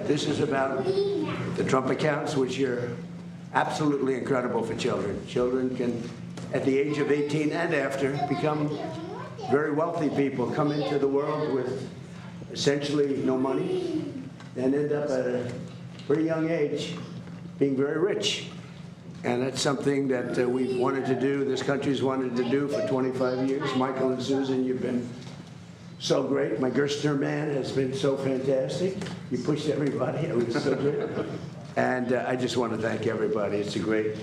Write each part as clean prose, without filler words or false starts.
This is about the Trump accounts, which are absolutely incredible for children. Children can, at the age of 18 and after, become very wealthy people, come into the world with essentially no money, and end up at a pretty young age being very rich. And that's something that we've wanted to do, this country's wanted to do for 25 years. Michael and Susan, you've been so great. My Gerstner man has been so fantastic. You pushed everybody. It was so good. And I just want to thank everybody. It's a great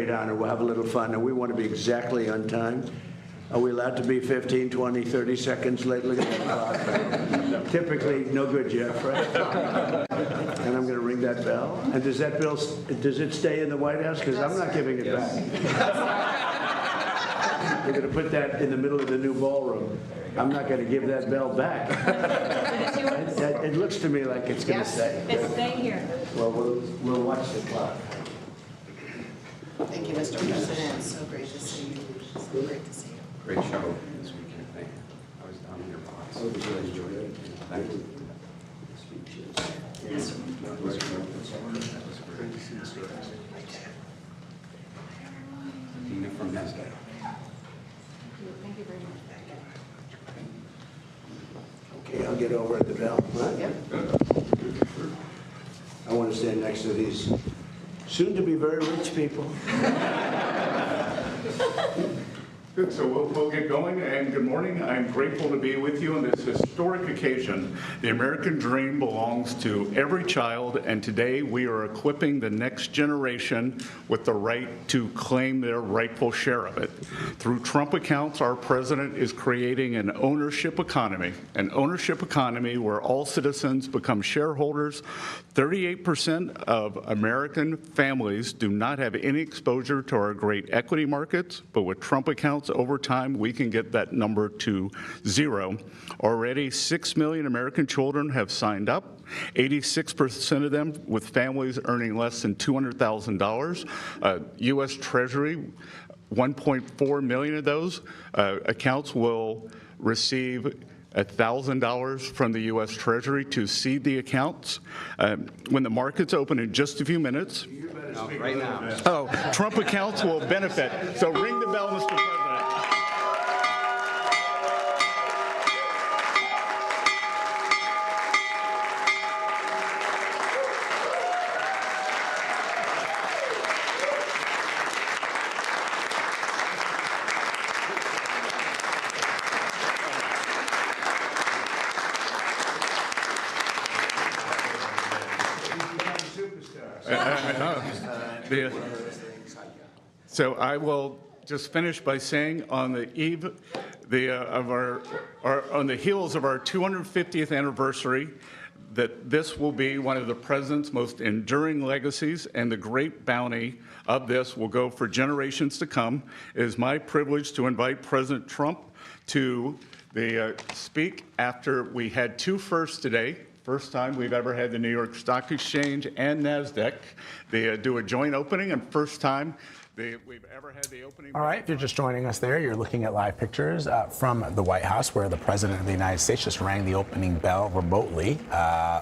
honor. We'll have a little fun. And we want to be exactly on time. Are we allowed to be 15, 20, 30 seconds late? Look at that clock. Typically, no good, Jeff, right? And I'm going to ring that bell. And does it stay in the White House? Because I'm not giving it back. We're going to put that in the middle of the new ballroom. I'm not going to give that bell back. It looks to me like it's going to stay. It's staying here. Well, we'll watch the clock. Thank you, Mr. President. So great to see you. So great to see you. Great show this weekend. Thank you. I was down in your box. Oh, did you enjoy it? Thank you. Yes, sir. That was great to see you. Dina from NASDAQ. Thank you very much. Okay, I'll get over at the bell. Right? Yep. I want to stand next to these soon-to-be very rich people. Good, so we'll get going, and good morning. I'm grateful to be with you on this historic occasion. The American dream belongs to every child, and today we are equipping the next generation with the right to claim their rightful share of it. Through Trump accounts, our president is creating an ownership economy where all citizens become shareholders. 38% of American families do not have any exposure to our great equity markets, but with Trump accounts, over time, we can get that number to 0. Already, 6 million American children have signed up, 86% of them with families earning less than $200,000. U.S. Treasury, 1.4 million of those accounts will receive $1,000 from the U.S. Treasury to seed the accounts. When the markets open in just a few minutes, Right now. Trump accounts will benefit. So ring the bell, Mr. President. So I will just finish by saying, on the eve on the heels of our 250th anniversary, that this will be one of the president's most enduring legacies, and the great bounty of this will go for generations to come. It is my privilege to invite President Trump to speak after we had two firsts today. First time we've ever had the New York Stock Exchange and NASDAQ. They do a joint opening, and first time we've ever had the opening. All right, if you're just joining us there, you're looking at live pictures from the White House, where the President of the United States just rang the opening bell remotely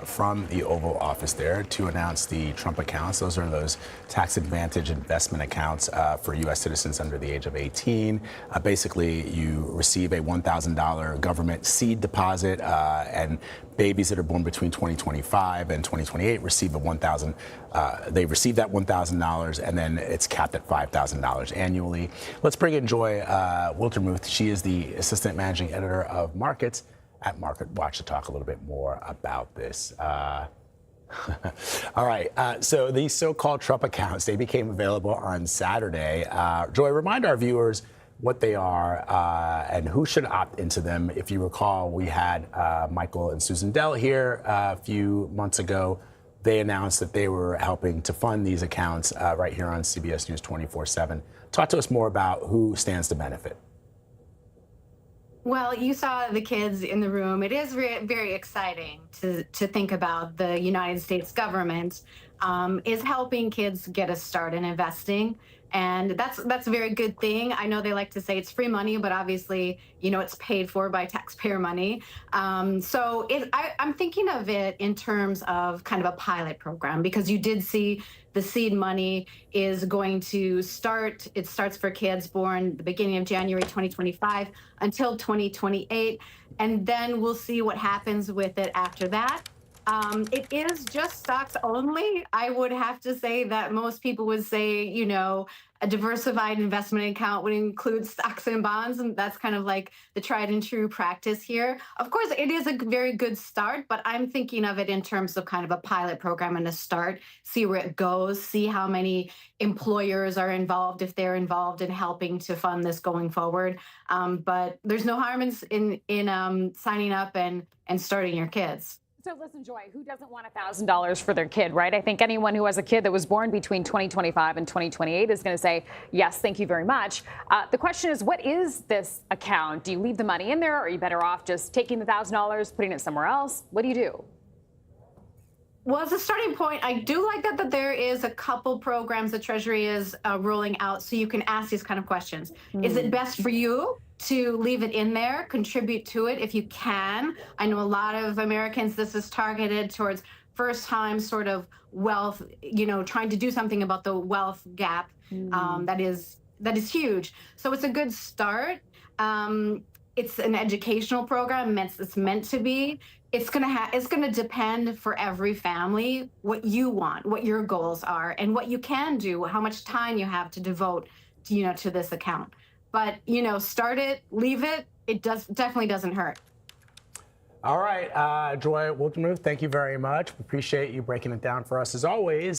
from the Oval Office there to announce the Trump accounts. Those are those tax advantage investment accounts for U.S. citizens under the age of 18. Basically, you receive a $1,000 government seed deposit, and babies that are born between 2025 and 2028 receive they receive that $1,000, and then it's capped at $5,000 annually. Let's bring in Joy Wiltermuth. She is the assistant managing editor of markets at MarketWatch to talk a little bit more about this. All right. So these so-called Trump accounts, they became available on Saturday. Joy, remind our viewers what they are and who should opt into them. If you recall, we had Michael and Susan Dell here a few months ago. They announced that they were helping to fund these accounts right here on CBS News 24/7. Talk to us more about who stands to benefit. Well, you saw the kids in the room. It is very exciting to think about the United States government is helping kids get a start in investing. And that's a very good thing. I know they like to say it's free money, but obviously, it's paid for by taxpayer money. So I'm thinking of it in terms of kind of a pilot program, because you did see the seed money is going to start. It starts for kids born the beginning of January 2025 until 2028. And then we'll see what happens with it after that. It is just stocks only. I would have to say that most people would say, a diversified investment account would include stocks and bonds, and that's kind of like the tried and true practice here. Of course, it is a very good start, but I'm thinking of it in terms of kind of a pilot program and a start, see where it goes, see how many employers are involved, if they're involved in helping to fund this going forward. But there's no harm in signing up and starting your kids. So listen, Joy, who doesn't want $1,000 for their kid, right? I think anyone who has a kid that was born between 2025 and 2028 is going to say, yes, thank you very much. The question is, what is this account? Do you leave the money in there? Or are you better off just taking the $1,000, putting it somewhere else? What do you do? Well, as a starting point, I do like that there is a couple programs the Treasury is rolling out, so you can ask these kind of questions. Is it best for you to leave it in there, contribute to it if you can? I know a lot of Americans, this is targeted towards first-time sort of wealth, trying to do something about the wealth gap that is huge. So it's a good start. It's an educational program. It's meant to be. It's gonna depend for every family what you want, what your goals are, and what you can do, how much time you have to devote, to this account. But start it, leave it. It definitely doesn't hurt. All right, Joy Wiltermuth, thank you very much. We appreciate you breaking it down for us as always.